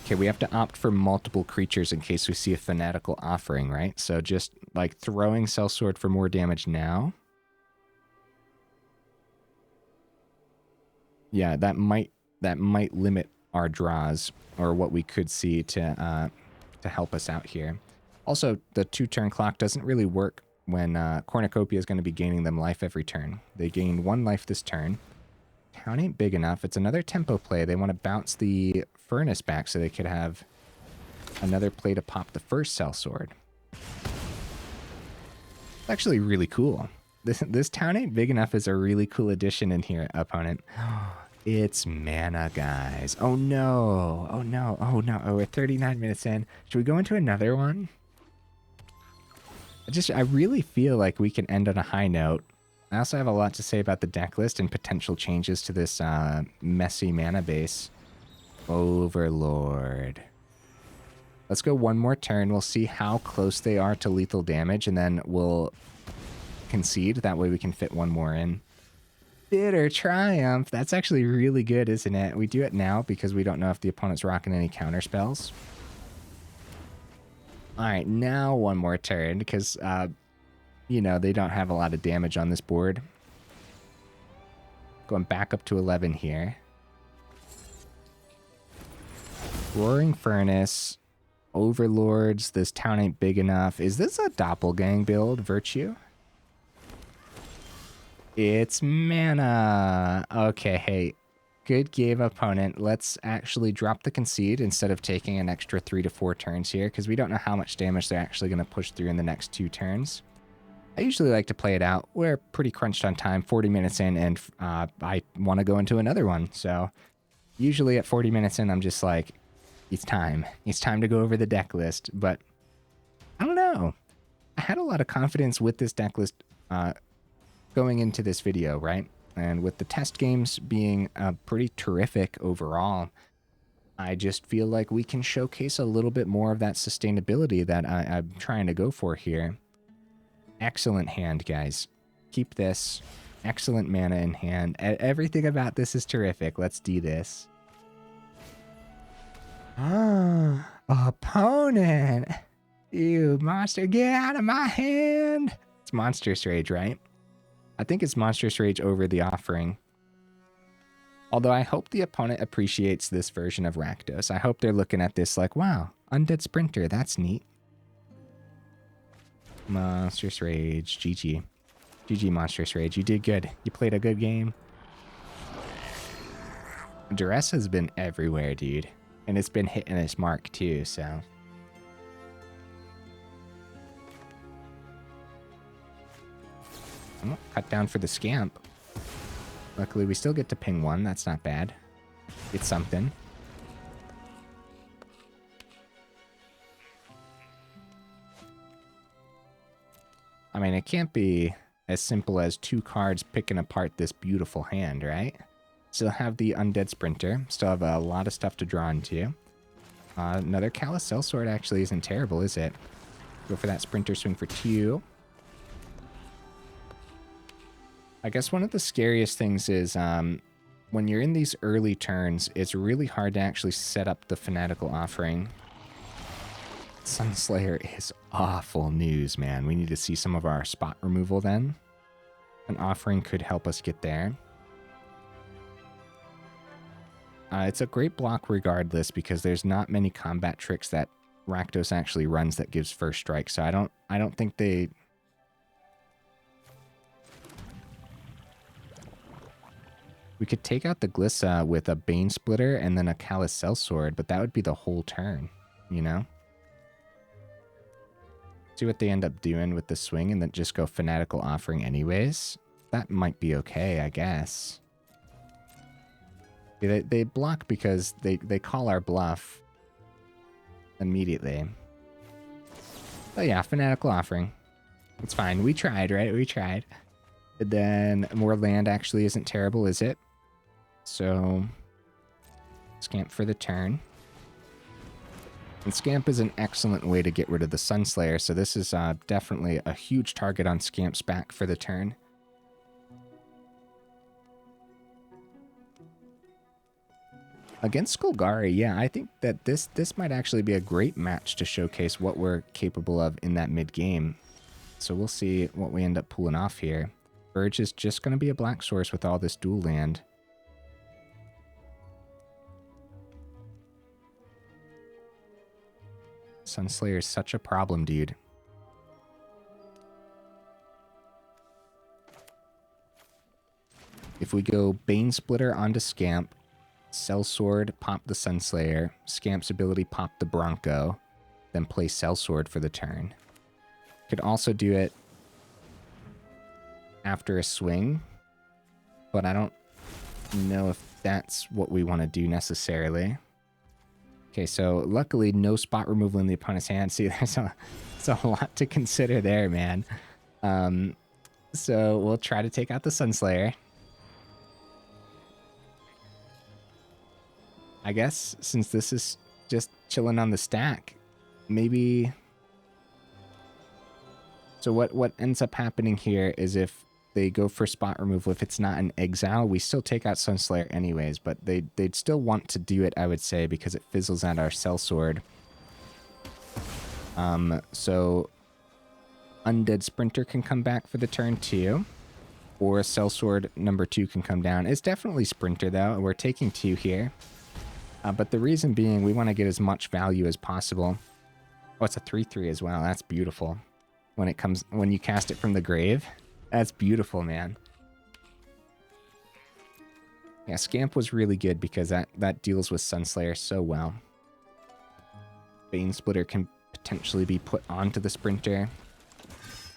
Okay, we have to opt for multiple creatures in case we see a Fanatical Offering, right? So just, like, throwing Sell-Sword for more damage now. Yeah, that might limit our draws, or what we could see to help us out here. Also, the 2-turn clock doesn't really work when Cornucopia is going to be gaining them life every turn. They gain 1 life this turn. Town ain't big enough. It's another tempo play. They want to bounce the Furnace back so they could have another play to pop the first Sell-Sword. It's actually really cool. This Town Ain't Big Enough is a really cool addition in here, opponent. It's mana, guys. Oh no. Oh no. Oh no. Oh, we're 39 minutes in. Should we go into another one? I really feel like we can end on a high note. I also have a lot to say about the deck list and potential changes to this messy mana base. Overlord. Let's go one more turn. We'll see how close they are to lethal damage, and then we'll concede. That way we can fit one more in. Bitter Triumph. That's actually really good, isn't it? We do it now because we don't know if the opponent's rocking any counter spells. All right, now one more turn because, you know, they don't have a lot of damage on this board. Going back up to 11 here. Roaring Furnace. Overlords. This town ain't big enough. Is this a doppelgang build, Virtue? It's mana. Okay, hey. Good game, opponent. Let's actually drop the concede instead of taking an extra 3 to 4 turns here, because we don't know how much damage they're actually going to push through in the next 2 turns. I usually like to play it out. We're pretty crunched on time, 40 minutes in, and I want to go into another one. So usually at 40 minutes in, I'm just like, it's time. It's time to go over the deck list. But I don't know. I had a lot of confidence with this deck list going into this video, right? And with the test games being pretty terrific overall, I just feel like we can showcase a little bit more of that sustainability that I'm trying to go for here. Excellent hand, guys. Keep this. Excellent mana in hand. Everything about this is terrific. Let's do this. Ah, opponent. You monster, get out of my hand. It's Monstrous Rage, right? I think it's Monstrous Rage over the Offering. Although I hope the opponent appreciates this version of Rakdos. I hope they're looking at this like, wow, Undead Sprinter, that's neat. Monstrous Rage, GG. GG, Monstrous Rage, you did good. You played a good game. Duress has been everywhere, dude. And it's been hitting its mark too, so... Oh, cut down for the Scamp. Luckily, we still get to ping 1. That's not bad. It's something. I mean, it can't be as simple as 2 cards picking apart this beautiful hand, right? Still have the Undead Sprinter. Still have a lot of stuff to draw into. Another Callous Sell-Sword actually isn't terrible, is it? Go for that Sprinter swing for 2. I guess one of the scariest things is when you're in these early turns, it's really hard to actually set up the Fanatical Offering. Sunslayer is awful news, man. We need to see some of our spot removal then. An Offering could help us get there. It's a great block regardless because there's not many combat tricks that Rakdos actually runs that gives first strike. So I don't think they... We could take out the Glissa with a Banesplitter and then a Callous Sell-Sword, but that would be the whole turn, you know? See what they end up doing with the swing and then just go Fanatical Offering anyways. That might be okay, I guess. They block because they call our bluff immediately. But yeah, Fanatical Offering. It's fine. We tried, right? We tried. And then more land actually isn't terrible, is it? So, Scamp for the turn. And Scamp is an excellent way to get rid of the Sunslayer, so this is definitely a huge target on Scamp's back for the turn. Against Golgari, yeah, I think that this might actually be a great match to showcase what we're capable of in that mid-game. So we'll see what we end up pulling off here. Verge is just going to be a black source with all this dual land. Sunslayer is such a problem, dude. If we go Banesplitter onto Scamp, Sell-Sword, pop the Sunslayer, Scamp's ability, pop the Bronco, then play Sell-Sword for the turn. Could also do it after a swing, but I don't know if that's what we want to do necessarily. Okay, so luckily no spot removal in the opponent's hand. See, there's a lot to consider there, man. So we'll try to take out the Sunslayer. I guess since this is just chilling on the stack, maybe... So what ends up happening here is if they go for spot removal if it's not an exile. We still take out Sunslayer anyways, but they'd still want to do it, I would say, because it fizzles out our Sell-Sword. So Undead Sprinter can come back for the turn 2, or Sell-Sword number 2 can come down. It's definitely Sprinter though. We're taking 2 here, but the reason being we want to get as much value as possible. Oh, it's a 3/3 as well. That's beautiful. When you cast it from the grave, that's beautiful, man. Yeah, Scamp was really good because that deals with Sunslayer so well. Banesplitter can potentially be put onto the Sprinter.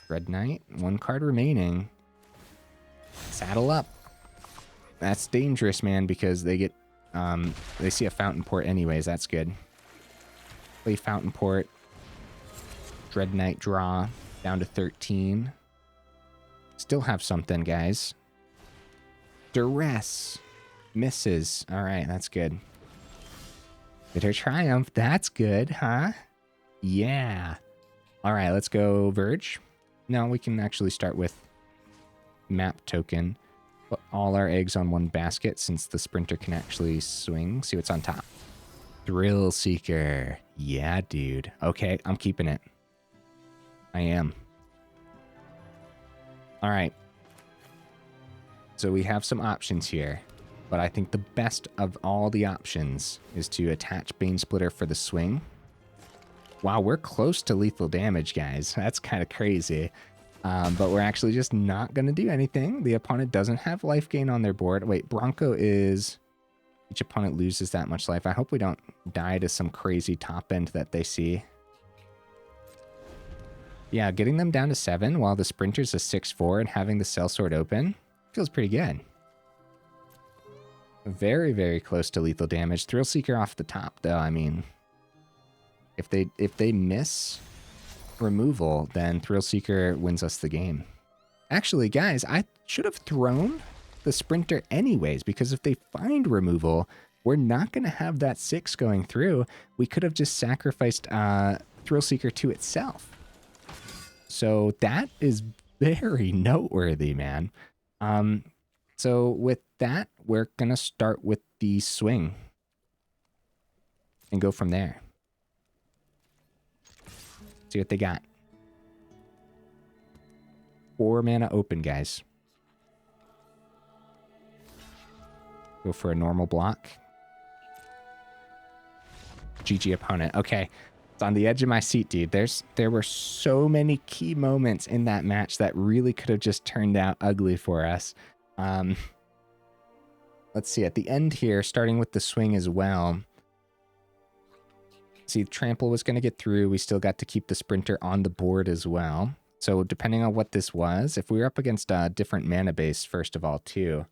Red Knight, 1 card remaining. Saddle up. That's dangerous, man, because they get they see a Fountain Port anyways. That's good. Play Fountain Port. Dread Knight draw down to 13. Still have something, guys. Duress misses. All right, that's good. Bitter Triumph. That's good, huh? Yeah. All right, let's go Verge. No, we can actually start with Map Token. Put all our eggs on one basket since the Sprinter can actually swing. See what's on top. Thrillseeker. Yeah, dude. Okay, I'm keeping it. I am. All right. So we have some options here, but I think the best of all the options is to attach Banesplitter for the swing. Wow, we're close to lethal damage, guys. That's kind of crazy. But we're actually just not going to do anything. The opponent doesn't have life gain on their board. Wait, Bronco is... Each opponent loses that much life. I hope we don't die to some crazy top end that they see. Yeah, getting them down to 7 while the Sprinter's a 6/4 and having the Sell-Sword open feels pretty good. Very, very close to lethal damage. Thrillseeker off the top, though. I mean, if they miss removal, then Thrillseeker wins us the game. Actually, guys, I should have thrown the Sprinter anyways, because if they find removal, we're not going to have that 6 going through. We could have just sacrificed Thrillseeker to itself. So that is very noteworthy, man. So with that, we're going to start with the swing and go from there. See what they got. 4 mana open, guys. Go for a normal block. GG opponent. Okay. It's on the edge of my seat, dude. There were so many key moments in that match that really could have just turned out ugly for us. Let's see. At the end here, starting with the swing as well. See, Trample was going to get through. We still got to keep the Sprinter on the board as well. So depending on what this was, if we were up against a different mana base, first of all, too,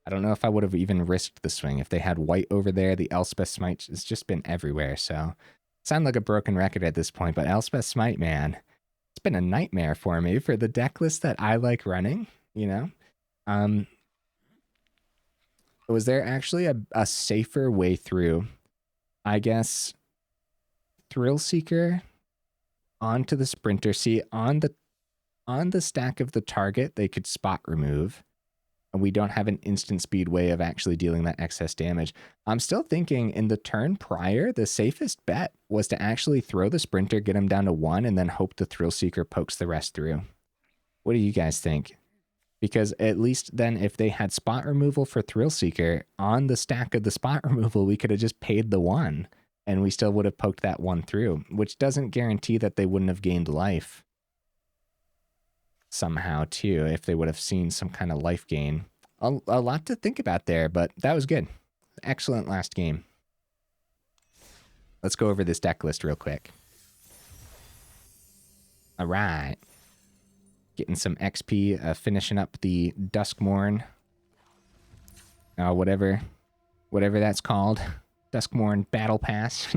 I don't know if I would have even risked the swing. If they had white over there, the Elspeth Smite has just been everywhere. So sound like a broken record at this point, but Elspeth Smite, man, it's been a nightmare for me for the deck list that I like running, you know? Was there actually a safer way through? I guess Thrillseeker onto the Sprinter. See, on the stack of the target, they could spot remove. And we don't have an instant speed way of actually dealing that excess damage. I'm still thinking in the turn prior, the safest bet was to actually throw the Sprinter, get him down to 1, and then hope the Thrillseeker pokes the rest through. What do you guys think? Because at least then if they had spot removal for Thrillseeker, on the stack of the spot removal, we could have just paid the 1, and we still would have poked that 1 through, which doesn't guarantee that they wouldn't have gained life somehow too, if they would have seen some kind of life gain. A lot to think about there, but that was good. Excellent last game. Let's go over this deck list real quick. All right. Getting some XP, finishing up the Duskmourn. Whatever that's called. Duskmourn Battle Pass.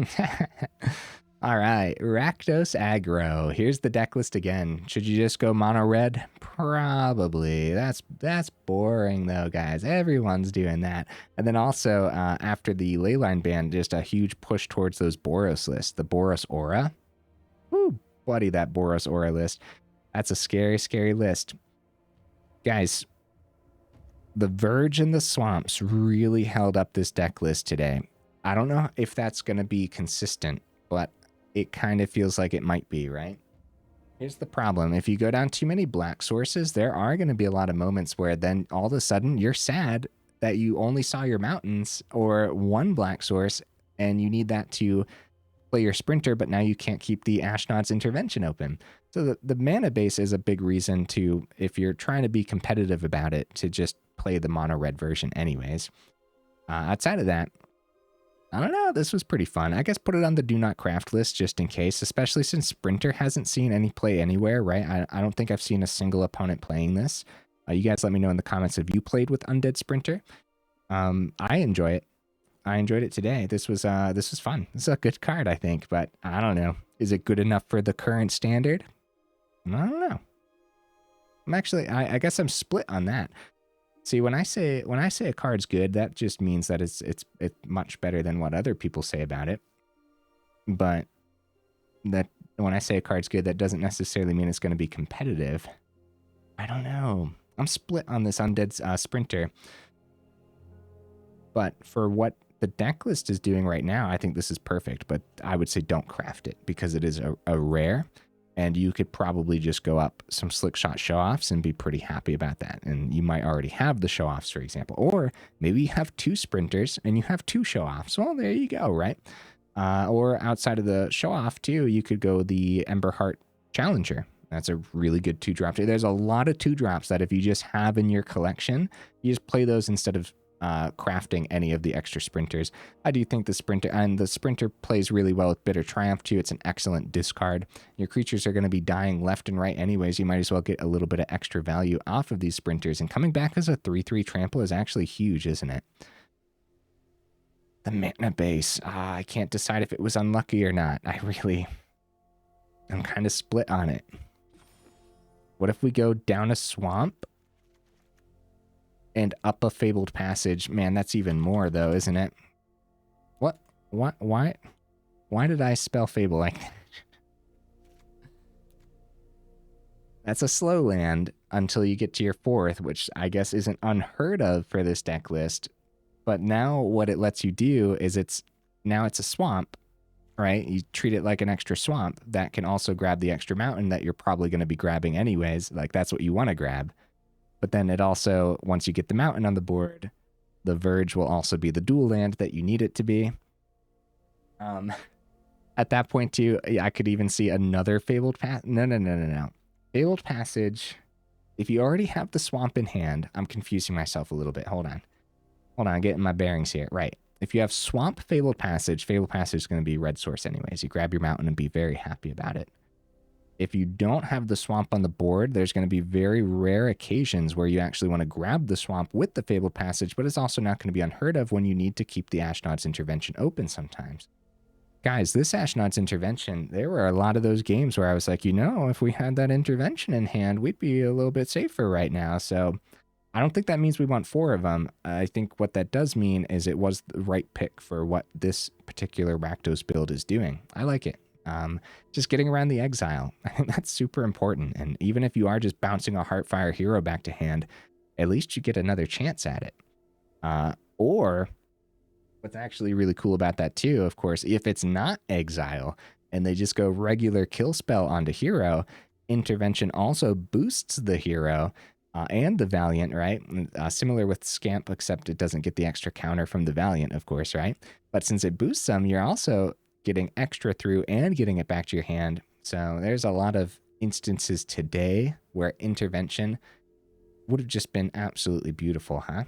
All right, Rakdos Aggro. Here's the deck list again. Should you just go mono red? Probably. That's boring though, guys. Everyone's doing that. And then also after the Leyline ban, just a huge push towards those Boros lists. The Boros Aura. Woo, buddy, that Boros Aura list. That's a scary, scary list. Guys, the Verge and the Swamps really held up this deck list today. I don't know if that's going to be consistent, but it kind of feels like it might be, right? Here's the problem. If you go down too many black sources, there are going to be a lot of moments where then all of a sudden you're sad that you only saw your mountains or one black source and you need that to play your sprinter, but now you can't keep the Ashnod's intervention open. So the mana base is a big reason to, if you're trying to be competitive about it, to just play the mono red version anyways. Outside of that, I don't know, this was pretty fun. I guess put it on the do not craft list just in case, especially since Sprinter hasn't seen any play anywhere, right? I don't think I've seen a single opponent playing this. You guys let me know in the comments if you played with Undead Sprinter. I enjoy it. I enjoyed it today. This was fun. This is a good card, I think, but I don't know. Is it good enough for the current standard? I don't know. I'm actually, I guess I'm split on that. See, when I say a card's good, that just means that it's much better than what other people say about it. But that when I say a card's good, that doesn't necessarily mean it's going to be competitive. I don't know. I'm split on this Undead Sprinter. But for what the deck list is doing right now, I think this is perfect. But I would say don't craft it because it is a rare. And you could probably just go up some slick shot show-offs and be pretty happy about that. And you might already have the show-offs, for example. Or maybe you have 2 sprinters and you have 2 show-offs. Well, there you go, right? Or outside of the show-off, too, you could go the Emberheart Challenger. That's a really good 2-drop. There's a lot of 2-drops that if you just have in your collection, you just play those instead of crafting any of the extra sprinters. I do think the sprinter plays really well with Bitter Triumph too. It's an excellent discard. Your creatures are going to be dying left and right anyways. You might as well get a little bit of extra value off of these sprinters, and coming back as a 3/3 trample is actually huge, isn't it? The mana base. I can't decide if it was unlucky or not. I'm kind of split on it. What if we go down a swamp and up a Fabled Passage? Man, that's even more though, isn't it? What? Why did I spell Fable like that? That's a slow land until you get to your 4th, which I guess isn't unheard of for this deck list. But now what it lets you do is it's a swamp, right? You treat it like an extra swamp that can also grab the extra mountain that you're probably going to be grabbing anyways. Like that's what you want to grab. But then it also, once you get the mountain on the board, the Verge will also be the dual land that you need it to be. At that point too, I could even see another Fabled Passage. No. Fabled Passage. If you already have the swamp in hand, I'm confusing myself a little bit. Hold on, getting my bearings here. Right. If you have Swamp Fabled Passage is going to be red source anyways. You grab your mountain and be very happy about it. If you don't have the swamp on the board, there's going to be very rare occasions where you actually want to grab the swamp with the Fabled Passage, but it's also not going to be unheard of when you need to keep the Ashnod's Intervention open sometimes. Guys, this Ashnod's Intervention, there were a lot of those games where I was like, if we had that intervention in hand, we'd be a little bit safer right now. So I don't think that means we want 4 of them. I think what that does mean is it was the right pick for what this particular Rakdos build is doing. I like it. Just getting around the exile. I think that's super important. And even if you are just bouncing a Heartfire Hero back to hand, at least you get another chance at it. Or what's actually really cool about that too, of course, if it's not exile and they just go regular kill spell onto hero, intervention also boosts the hero and the Valiant, right? Similar with Scamp, except it doesn't get the extra counter from the Valiant, of course, right? But since it boosts them, you're also getting extra through and getting it back to your hand. So there's a lot of instances today where intervention would have just been absolutely beautiful, huh?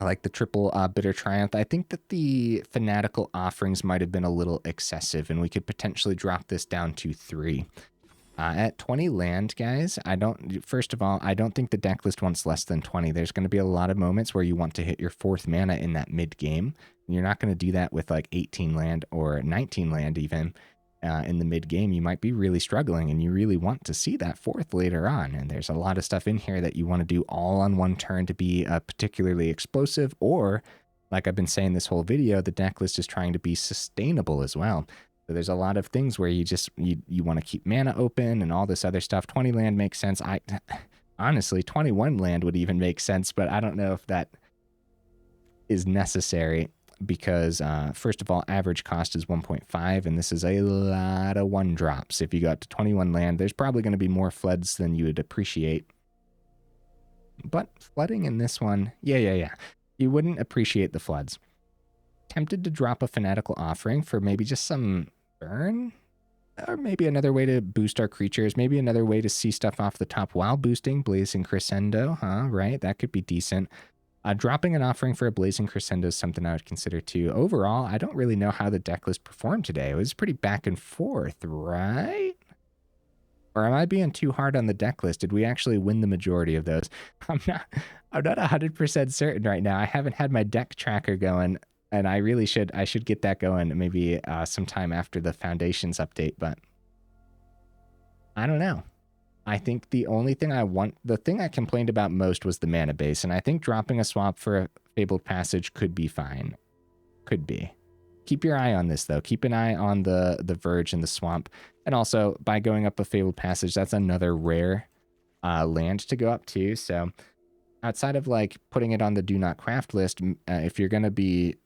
I like the triple Bitter Triumph. I think that the Fanatical Offerings might have been a little excessive, and we could potentially drop this down to 3. At 20 land, guys, first of all, I don't think the deck list wants less than 20. There's going to be a lot of moments where you want to hit your 4th mana in that mid game. And you're not going to do that with like 18 land or 19 land even in the mid game. You might be really struggling and you really want to see that 4th later on. And there's a lot of stuff in here that you want to do all on one turn to be particularly explosive, or like I've been saying this whole video, the deck list is trying to be sustainable as well. So there's a lot of things where you want to keep mana open and all this other stuff. 20 land makes sense. honestly, 21 land would even make sense, but I don't know if that is necessary because, first of all, average cost is 1.5, and this is a lot of 1-drops. If you go up to 21 land, there's probably going to be more floods than you would appreciate. But flooding in this one, yeah. You wouldn't appreciate the floods. Tempted to drop a Fanatical Offering for maybe just some burn? Or maybe another way to boost our creatures. Maybe another way to see stuff off the top while boosting Blazing Crescendo, huh? Right? That could be decent. Dropping an offering for a Blazing Crescendo is something I would consider too. Overall, I don't really know how the deck list performed today. It was pretty back and forth, right? Or am I being too hard on the deck list? Did we actually win the majority of those? I'm not 100% certain right now. I haven't had my deck tracker going, and I should get that going maybe sometime after the Foundations update, but I don't know. I think the only thing the thing I complained about most was the mana base, and I think dropping a swap for a Fabled Passage could be fine. Could be. Keep your eye on this, though. Keep an eye on the Verge and the Swamp. And also, by going up a Fabled Passage, that's another rare land to go up to. So, outside of, like, putting it on the Do Not Craft list, if you're going to be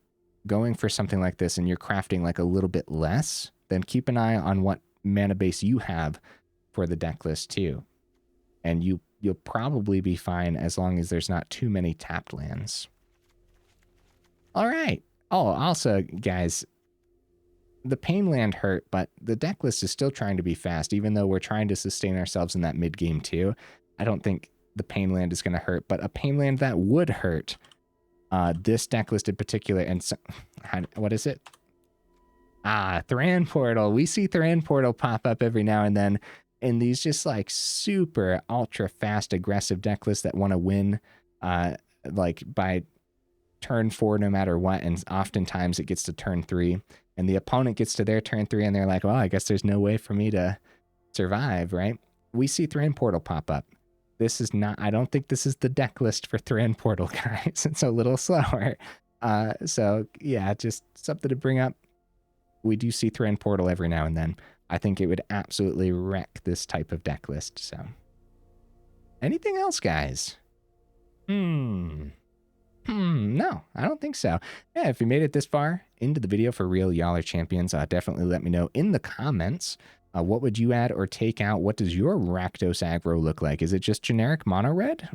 going for something like this and you're crafting, like, a little bit less, then keep an eye on what mana base you have for the deck list, too. And you'll probably be fine as long as there's not too many tapped lands. All right. Oh, also, guys, the Pain land hurt, but the deck list is still trying to be fast, even though we're trying to sustain ourselves in that mid-game too. I don't think the Pain land is going to hurt, but a Pain land that would hurt this deck list in particular, and so, what is it? Thran Portal. We see Thran Portal pop up every now and then in these just like super ultra fast aggressive deck lists that want to win like by turn 4 no matter what, and oftentimes it gets to turn 3 and the opponent gets to their turn 3 and they're like, well, I guess there's no way for me to survive, right? We see Thran Portal pop up. This is not, I don't think this is the deck list for Thran Portal, guys. It's a little slower. So yeah, just something to bring up. We do see Thran Portal every now and then. I think it would absolutely wreck this type of deck list. So anything else, guys? No, I don't think so. Yeah, if you made it this far into the video for real, y'all are champions. Definitely let me know in the comments. What would you add or take out? What does your Rakdos aggro look like? Is it just generic mono red?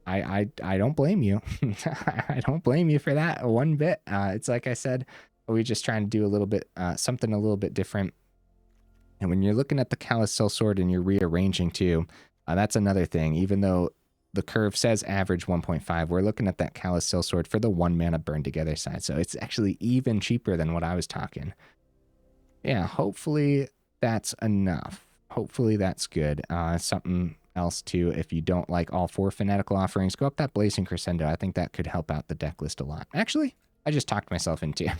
I don't blame you. I don't blame you for that one bit. It's like I said, we're just trying to do a little bit something a little bit different. And when you're looking at the Callous Sell-Sword and you're rearranging too, that's another thing. Even though the curve says average 1.5, we're looking at that Callous Sell-Sword for the 1 mana burn together side. So it's actually even cheaper than what I was talking. Yeah, hopefully that's enough. Hopefully that's good. Something else too, if you don't like all 4 Fanatical Offerings, go up that Blazing Crescendo. I think that could help out the deck list a lot. Actually, I just talked myself into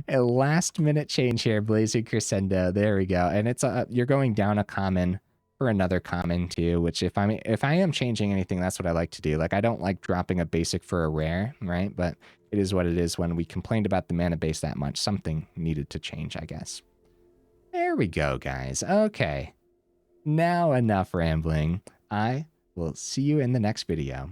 a last minute change here, Blazing Crescendo. There we go. And it's you're going down a common for another common too, which if I am changing anything, that's what I like to do. Like, I don't like dropping a basic for a rare, right? But it is what it is. When we complained about the mana base that much, something needed to change, I guess. There we go, guys. Okay. Now enough rambling. I will see you in the next video.